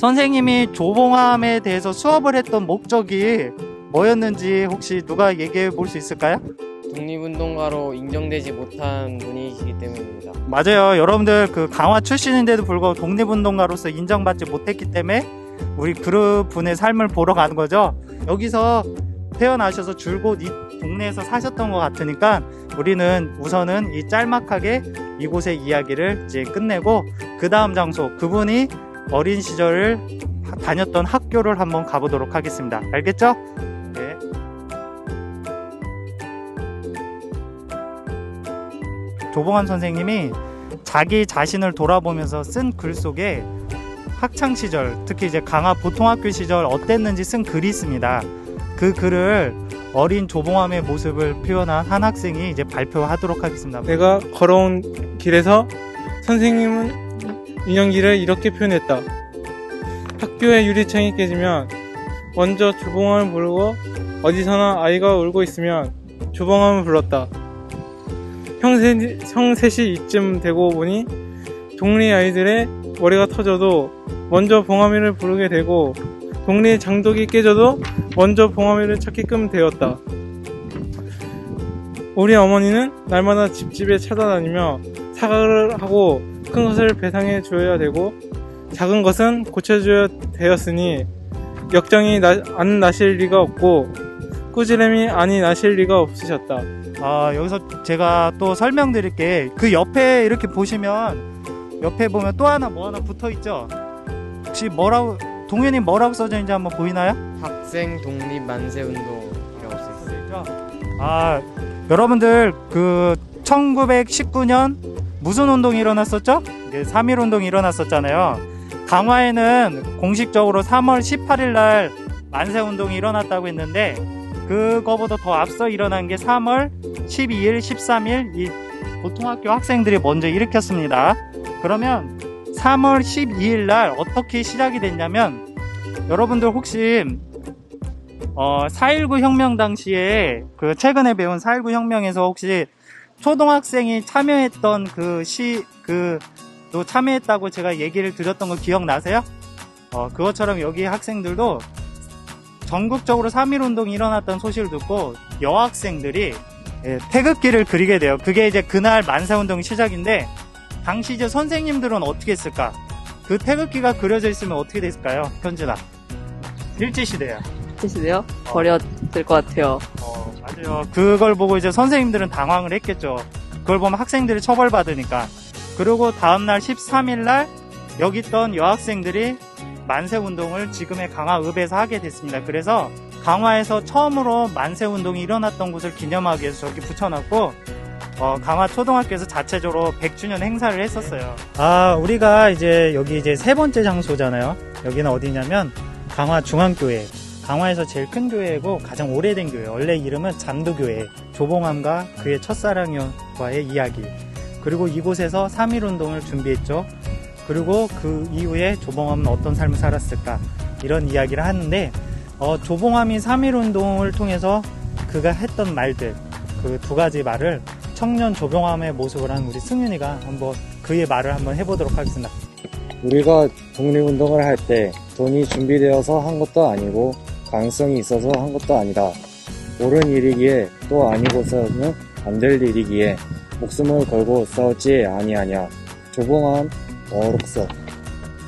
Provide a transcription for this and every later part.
선생님이 조봉암에 대해서 수업을 했던 목적이 뭐였는지 혹시 누가 얘기해 볼 수 있을까요? 독립운동가로 인정되지 못한 분이시기 때문입니다. 맞아요. 여러분들 그 강화 출신인데도 불구하고 독립운동가로서 인정받지 못했기 때문에 우리 그분의 삶을 보러 가는 거죠. 여기서 태어나셔서 줄곧 이 동네에서 사셨던 것 같으니까 우리는 우선은 이 짤막하게 이곳의 이야기를 이제 끝내고 그 다음 장소, 그분이 어린 시절을 다녔던 학교를 한번 가보도록 하겠습니다. 알겠죠? 네. 조봉암 선생님이 자기 자신을 돌아보면서 쓴 글 속에 학창 시절, 특히 이제 강화 보통학교 시절 어땠는지 쓴 글이 있습니다. 그 글을 어린 조봉암의 모습을 표현한 한 학생이 이제 발표하도록 하겠습니다. 내가 걸어온 길에서 선생님은 인형기를 이렇게 표현했다. 학교의 유리창이 깨지면 먼저 조봉암을 부르고 어디서나 아이가 울고 있으면 조봉암을 불렀다. 형 3시 이쯤 되고 보니 동네 아이들의 머리가 터져도 먼저 봉암이를 부르게 되고 동네 장독이 깨져도 먼저 봉암이를 찾게끔 되었다. 우리 어머니는 날마다 집집에 찾아다니며 사과를 하고 큰 것을 배상해 줘야 되고 작은 것은 고쳐줘야 되었으니 역정이 안 나실 리가 없고 꾸지람이 아니 나실 리가 없으셨다. 여기서 제가 또 설명드릴게. 그 옆에 이렇게 보시면 옆에 보면 또 하나 뭐 하나 붙어 있죠. 혹시 뭐라고 동현이 뭐라고 써져 있는지 한번 보이나요? 학생 독립 만세 운동이라고 써 있어요. 여러분들 그 1919년 무슨 운동이 일어났었죠? 3.1 운동이 일어났었잖아요. 강화에는 공식적으로 3월 18일 날 만세 운동이 일어났다고 했는데 그거보다 더 앞서 일어난 게 3월 12일, 13일 이 보통학교 학생들이 먼저 일으켰습니다. 그러면 3월 12일 날 어떻게 시작이 됐냐면 여러분들 혹시 4.19 혁명 당시에 그 최근에 배운 4.19 혁명에서 혹시 초등학생이 참여했던 또 참여했다고 제가 얘기를 드렸던 거 기억나세요? 그것처럼 여기 학생들도 전국적으로 3.1 운동이 일어났던 소식을 듣고 여학생들이 태극기를 그리게 돼요. 그게 이제 그날 만세 운동이 시작인데 당시 이제 선생님들은 어떻게 했을까? 그 태극기가 그려져 있으면 어떻게 됐을까요? 현진아. 일제시대야. 일제시대요? 버렸을 것 같아요. 맞아요. 그걸 보고 이제 선생님들은 당황을 했겠죠. 그걸 보면 학생들이 처벌받으니까. 그리고 다음날 13일날 여기 있던 여학생들이 만세운동을 지금의 강화읍에서 하게 됐습니다. 그래서 강화에서 처음으로 만세운동이 일어났던 곳을 기념하기 위해서 저기 붙여놨고 강화 초등학교에서 자체적으로 100주년 행사를 했었어요. 우리가 이제 여기 이제 세 번째 장소잖아요. 여기는 어디냐면 강화 중앙교회. 강화에서 제일 큰 교회고 가장 오래된 교회. 원래 이름은 잠도교회. 조봉암과 그의 첫사랑과의 이야기. 그리고 이곳에서 3.1 운동을 준비했죠. 그리고 그 이후에 조봉암은 어떤 삶을 살았을까, 이런 이야기를 하는데 조봉암이 3.1 운동을 통해서 그가 했던 말들, 그 두 가지 말을 청년 조봉암의 모습을 한 우리 승윤이가 한번 그의 말을 한번 해보도록 하겠습니다. 우리가 독립운동을 할 때 돈이 준비되어서 한 것도 아니고 가능성이 있어서 한 것도 아니다. 옳은 일이기에 또 아니고서는 안 될 일이기에 목숨을 걸고 싸웠지 아니하냐. 조봉암 어록서.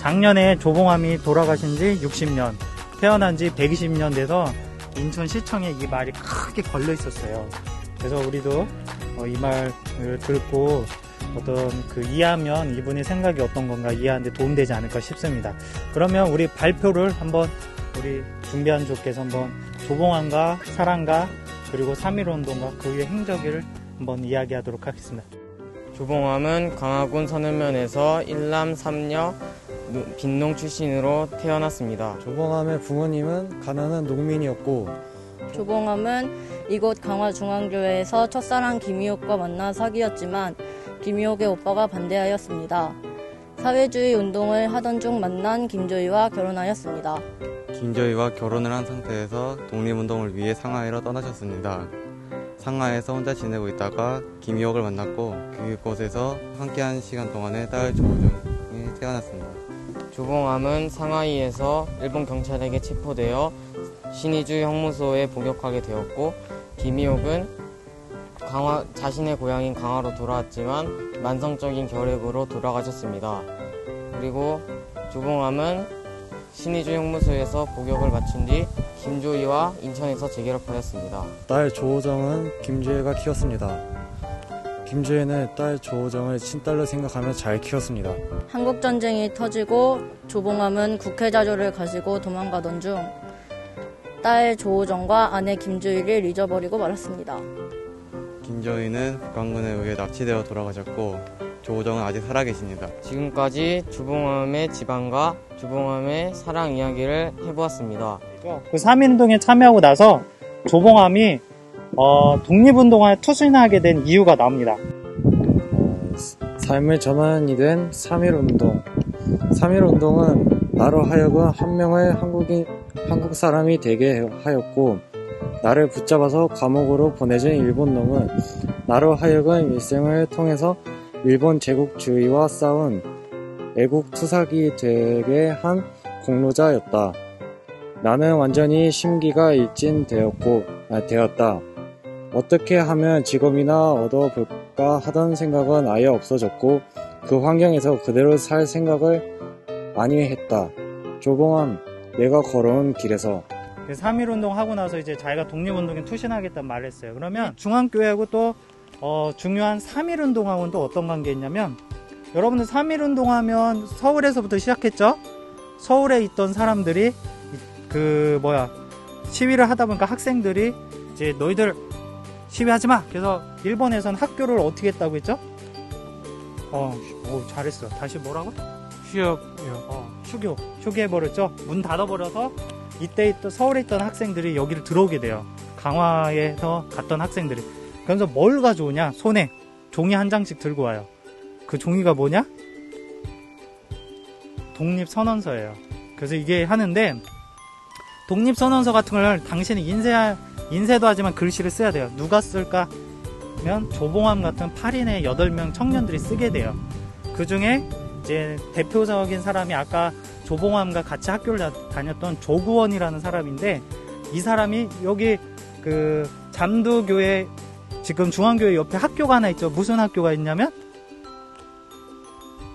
작년에 조봉암이 돌아가신 지 60년, 태어난 지 120년 돼서 인천시청에 이 말이 크게 걸려 있었어요. 그래서 우리도 이 말을 듣고 어떤 이해하면 이분의 생각이 어떤 건가 이해하는데 도움되지 않을까 싶습니다. 그러면 우리 발표를 한번 우리 준비한 조께서 한번 조봉암과 사랑과 그리고 3.1 운동과 그의 행적을 한번 이야기하도록 하겠습니다. 조봉암은 강화군 서늘면에서 일남 삼녀 빈농 출신으로 태어났습니다. 조봉암의 부모님은 가난한 농민이었고 조봉암은 이곳 강화중앙교회에서 첫사랑 김희옥과 만나 사귀었지만 김희옥의 오빠가 반대하였습니다. 사회주의 운동을 하던 중 만난 김조희와 결혼하였습니다. 김조희와 결혼을 한 상태에서 독립운동을 위해 상하이로 떠나셨습니다. 상하이에서 혼자 지내고 있다가 김희옥을 만났고 그곳에서 함께한 시간 동안에 딸 조우정이 태어났습니다. 조봉암은 상하이에서 일본 경찰에게 체포되어 신의주 형무소에 복역하게 되었고, 김희옥은 자신의 고향인 강화로 돌아왔지만 만성적인 결핵으로 돌아가셨습니다. 그리고 조봉암은 신의주 형무소에서 복역을 마친 뒤 김조이와 인천에서 재결합하였습니다. 딸 조호정은 김주혜가 키웠습니다. 김주혜는 딸 조호정을 친딸로 생각하며 잘 키웠습니다. 한국전쟁이 터지고 조봉암은 국회자료를 가지고 도망가던 중 딸 조호정과 아내 김주희를 잊어버리고 말았습니다. 김조이는 북한군에 의해 납치되어 돌아가셨고 조호정은 아직 살아계십니다. 지금까지 조봉암의 집안과 조봉암의 사랑 이야기를 해보았습니다. 그 3.1운동에 참여하고 나서 조봉암이 독립운동에 투신하게 된 이유가 나옵니다. 삶의 전환이 된 3.1운동. 3.1운동은 나로 하여금 한 명의 한국 사람이 되게 하였고, 나를 붙잡아서 감옥으로 보내준 일본놈은 나로 하여금 일생을 통해서 일본 제국주의와 싸운 애국투사기 되게 한 공로자였다. 나는 완전히 심기가 일진되었다. 어떻게 하면 직업이나 얻어볼까 하던 생각은 아예 없어졌고, 그 환경에서 그대로 살 생각을 많이 했다. 조봉암, 내가 걸어온 길에서. 3.1운동 하고 나서 이제 자기가 독립운동에 투신하겠다는 말을 했어요. 그러면 중앙교회하고 또 중요한 3.1운동하고는 또 어떤 관계 있냐면, 여러분들 3.1운동 하면 서울에서부터 시작했죠? 서울에 있던 사람들이 시위를 하다 보니까 학생들이 이제 너희들 시위하지 마! 그래서 일본에서는 학교를 어떻게 했다고 했죠? 잘했어. 다시 뭐라고? 휴교해버렸죠? 문 닫아버려서 이때 또 서울에 있던 학생들이 여기를 들어오게 돼요. 강화에서 갔던 학생들이. 그래서 뭘 가져오냐? 손에 종이 한 장씩 들고 와요. 그 종이가 뭐냐? 독립선언서예요. 그래서 이게 하는데, 독립선언서 같은 걸 당신이 인쇄도 하지만 글씨를 써야 돼요. 누가 쓸까? 면 조봉암 같은 8인의 8명 청년들이 쓰게 돼요. 그 중에 이제 대표적인 사람이 아까 조봉암과 같이 학교를 다녔던 조구원이라는 사람인데, 이 사람이 여기 그 잠두교회, 지금 중앙교회 옆에 학교가 하나 있죠. 무슨 학교가 있냐면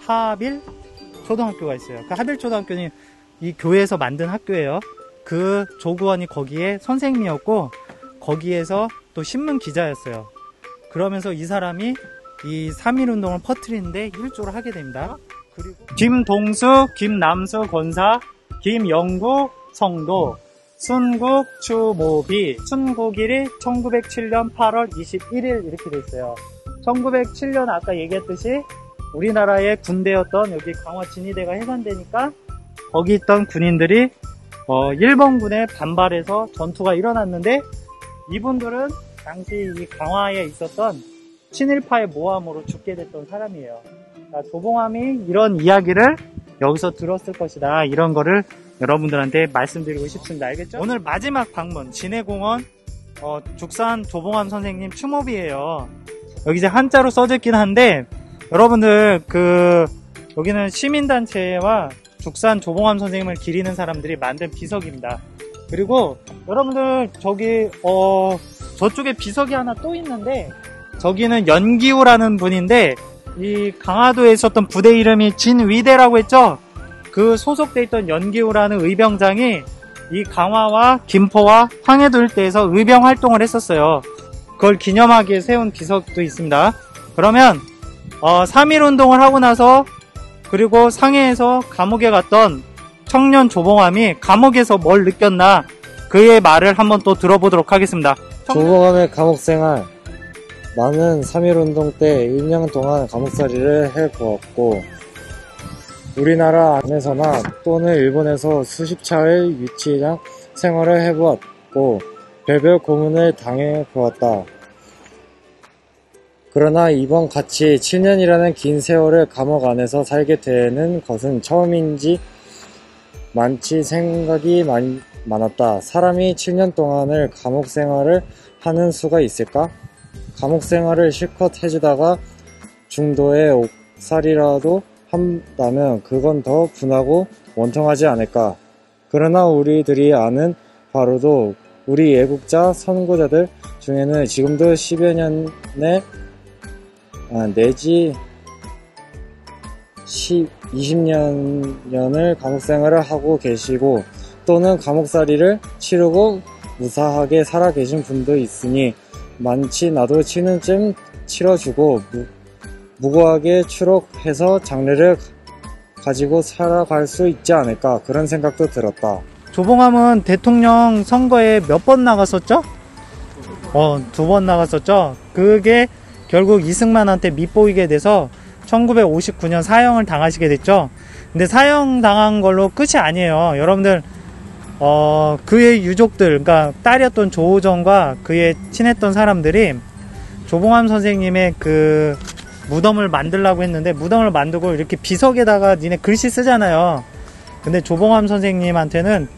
하빌 초등학교가 있어요. 그 하빌 초등학교는 이 교회에서 만든 학교예요. 그 조구원이 거기에 선생님이었고, 거기에서 또 신문 기자였어요. 그러면서 이 사람이 이 3.1운동을 퍼뜨리는데 일조를 하게 됩니다. 그리고 김동수, 김남수 권사, 김영구 성도, 순국 추모비, 순국일이 1907년 8월 21일 이렇게 돼 있어요. 1907년 아까 얘기했듯이 우리나라의 군대였던 여기 강화 진위대가 해산되니까 거기 있던 군인들이 일본군에 반발해서 전투가 일어났는데, 이분들은 당시 이 강화에 있었던 친일파의 모함으로 죽게 됐던 사람이에요. 그러니까 조봉암이 이런 이야기를 여기서 들었을 것이다. 이런 거를 여러분들한테 말씀드리고 싶습니다. 알겠죠? 오늘 마지막 방문, 진해공원 죽산 조봉암 선생님 추모비예요. 여기 이제 한자로 써져 있긴 한데, 여러분들 여기는 시민단체와 죽산 조봉암 선생님을 기리는 사람들이 만든 비석입니다. 그리고 여러분들 저쪽에 비석이 하나 또 있는데, 저기는 연기우라는 분인데, 이 강화도에 있었던 부대 이름이 진위대라고 했죠? 그 소속돼 있던 연기우라는 의병장이 이 강화와 김포와 황해도 일대에서 의병 활동을 했었어요. 그걸 기념하기 위해 세운 비석도 있습니다. 그러면 3.1운동을 하고 나서, 그리고 상해에서 감옥에 갔던 청년 조봉암이 감옥에서 뭘 느꼈나, 그의 말을 한번 또 들어보도록 하겠습니다. 조봉암의 감옥생활. 나는 3.1운동 때 1년 동안 감옥살이를 해보았고, 우리나라 안에서나 또는 일본에서 수십 차의 유치장 생활을 해보았고, 별별 고문을 당해보았다. 그러나 이번 같이 7년이라는 긴 세월을 감옥 안에서 살게 되는 것은 처음인지 많지 생각이 많았다. 사람이 7년 동안을 감옥 생활을 하는 수가 있을까? 감옥 생활을 실컷 해주다가 중도에 옥살이라도 한다면 그건 더 분하고 원통하지 않을까. 그러나 우리들이 아는 바로도 우리 애국자 선구자들 중에는 지금도 10여 년의 내지 20년을 감옥생활을 하고 계시고 또는 감옥살이를 치르고 무사하게 살아 계신 분도 있으니 많지 나도 치는 쯤 치러주고 무고하게 추록해서 장래를 가지고 살아갈 수 있지 않을까 그런 생각도 들었다. 조봉암은 대통령 선거에 몇 번 나갔었죠? 2번 나갔었죠. 그게 결국 이승만한테 밉보이게 돼서 1959년 사형을 당하시게 됐죠. 근데 사형 당한 걸로 끝이 아니에요. 여러분들 그의 유족들, 그러니까 딸이었던 조호정과 그의 친했던 사람들이 조봉암 선생님의 그 무덤을 만들라고 했는데 무덤을 만들고 이렇게 비석에다가 니네 글씨 쓰잖아요. 근데 조봉암 선생님한테는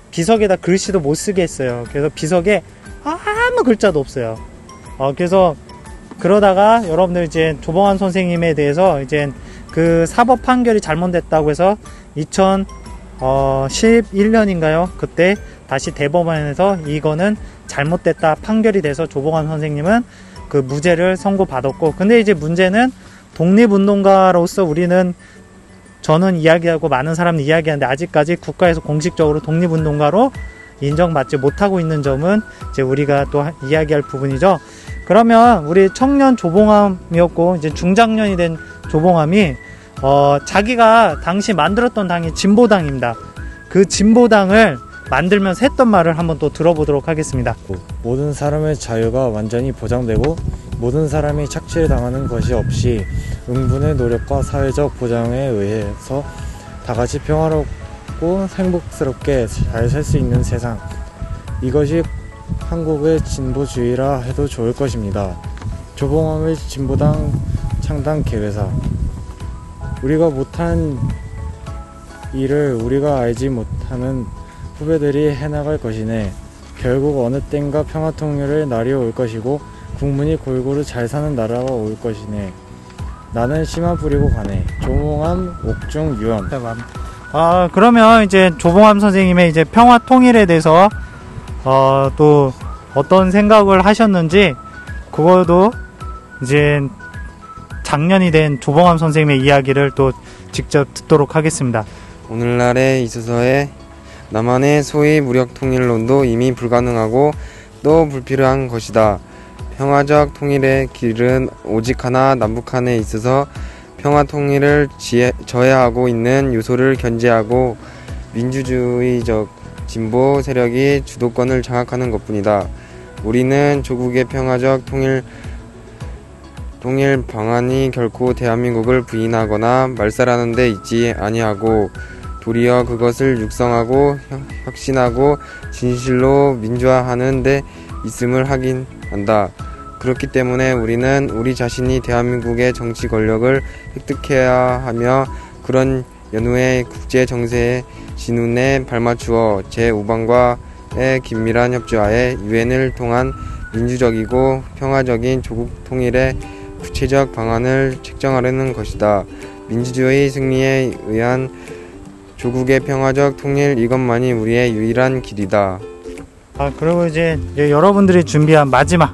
비석에다 글씨도 못 쓰게 했어요. 그래서 비석에 아무 글자도 없어요. 그래서 그러다가 여러분들 이제 조봉암 선생님에 대해서 이제 그 사법 판결이 잘못됐다고 해서 2011년인가요? 그때 다시 대법원에서 이거는 잘못됐다 판결이 돼서 조봉암 선생님은 그 무죄를 선고받았고, 근데 이제 문제는 독립운동가로서 저는 이야기하고 많은 사람들이 이야기하는데 아직까지 국가에서 공식적으로 독립운동가로 인정받지 못하고 있는 점은 이제 우리가 또 이야기할 부분이죠. 그러면 우리 청년 조봉암이었고 이제 중장년이 된 조봉암이 자기가 당시 만들었던 당이 진보당입니다. 그 진보당을 만들면서 했던 말을 한번 또 들어보도록 하겠습니다. 모든 사람의 자유가 완전히 보장되고 모든 사람이 착취를 당하는 것이 없이 응분의 노력과 사회적 보장에 의해서 다같이 평화롭고 행복스럽게 잘 살 수 있는 세상, 이것이 한국의 진보주의라 해도 좋을 것입니다. 조봉암의 진보당 창당 계획사, 우리가 못한 일을 우리가 알지 못하는 후배들이 해나갈 것이네. 결국 어느 땐가 평화통일의 날이 올 것이고 국민이 골고루 잘 사는 나라가 올 것이네. 나는 씨만 뿌리고 가네. 조봉암 옥중 유언. 그러면 이제 조봉암 선생님의 이제 평화통일에 대해서 또 어떤 생각을 하셨는지 그거도 이제 작년이 된 조봉암 선생님의 이야기를 또 직접 듣도록 하겠습니다. 오늘날에 있어서의 남한의 소위 무력통일론도 이미 불가능하고 또 불필요한 것이다. 평화적 통일의 길은 오직 하나, 남북한에 있어서 평화통일을 저해하고 있는 요소를 견제하고 민주주의적 진보 세력이 주도권을 장악하는 것뿐이다. 우리는 조국의 평화적 통일 방안이 결코 대한민국을 부인하거나 말살하는 데 있지 아니하고 도리어 그것을 육성하고 혁신하고 진실로 민주화하는 데 있음을 확인한다. 그렇기 때문에 우리는 우리 자신이 대한민국의 정치 권력을 획득해야 하며 그런 연후의 국제 정세의 진운에 발맞추어 제5방과의 긴밀한 협조하에 유엔을 통한 민주적이고 평화적인 조국 통일의 구체적 방안을 책정하려는 것이다. 민주주의 승리에 의한 조국의 평화적 통일, 이것만이 우리의 유일한 길이다. 그리고 이제 여러분들이 준비한 마지막.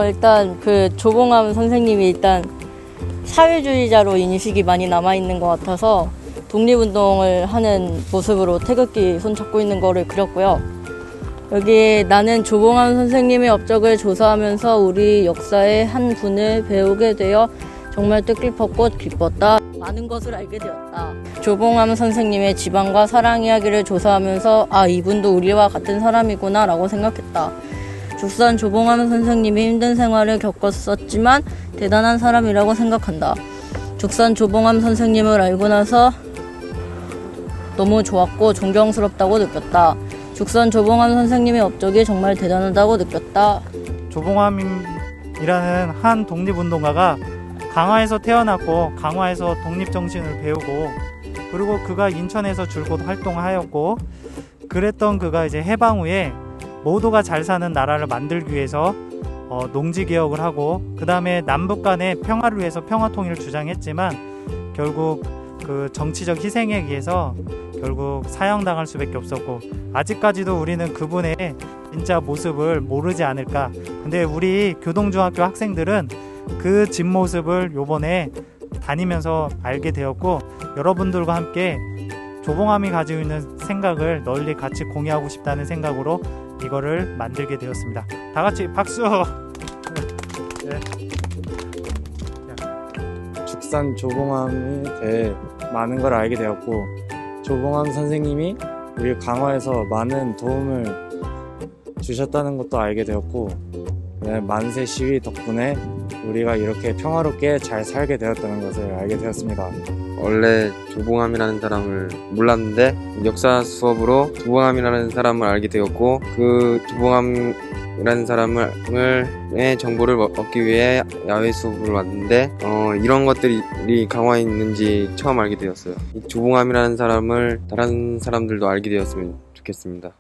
일단 그 조봉암 선생님이 일단 사회주의자로 인식이 많이 남아있는 것 같아서 독립운동을 하는 모습으로 태극기 손잡고 있는 거를 그렸고요. 여기 나는 조봉암 선생님의 업적을 조사하면서 우리 역사의 한 분을 배우게 되어 정말 뜻깊었고 기뻤다. 많은 것을 알게 되었다. 조봉암 선생님의 지방과 사랑 이야기를 조사하면서 이분도 우리와 같은 사람이구나 라고 생각했다. 죽산 조봉암 선생님이 힘든 생활을 겪었었지만 대단한 사람이라고 생각한다. 죽산 조봉암 선생님을 알고 나서 너무 좋았고 존경스럽다고 느꼈다. 죽산 조봉암 선생님의 업적이 정말 대단하다고 느꼈다. 조봉암이라는 한 독립운동가가 강화에서 태어났고 강화에서 독립정신을 배우고 그리고 그가 인천에서 줄곧 활동하였고 그랬던 그가 이제 해방 후에 모두가 잘 사는 나라를 만들기 위해서 농지개혁을 하고 그 다음에 남북 간의 평화를 위해서 평화통일을 주장했지만 결국 그 정치적 희생에 의해서 결국 사형당할 수밖에 없었고, 아직까지도 우리는 그분의 진짜 모습을 모르지 않을까. 근데 우리 교동중학교 학생들은 그 진모습을 요번에 다니면서 알게 되었고, 여러분들과 함께 조봉암이 가지고 있는 생각을 널리 같이 공유하고 싶다는 생각으로 이거를 만들게 되었습니다. 다 같이 박수! 네. 축산 조봉암에 대해 많은 걸 알게 되었고, 조봉암 선생님이 우리 강화에서 많은 도움을 주셨다는 것도 알게 되었고, 만세 시위 덕분에 우리가 이렇게 평화롭게 잘 살게 되었다는 것을 알게 되었습니다. 원래 조봉암이라는 사람을 몰랐는데 역사 수업으로 조봉암이라는 사람을 알게 되었고, 그 조봉암이라는 사람의 정보를 얻기 위해 야외 수업을 왔는데 이런 것들이 강화에 있는지 처음 알게 되었어요. 이 조봉암이라는 사람을 다른 사람들도 알게 되었으면 좋겠습니다.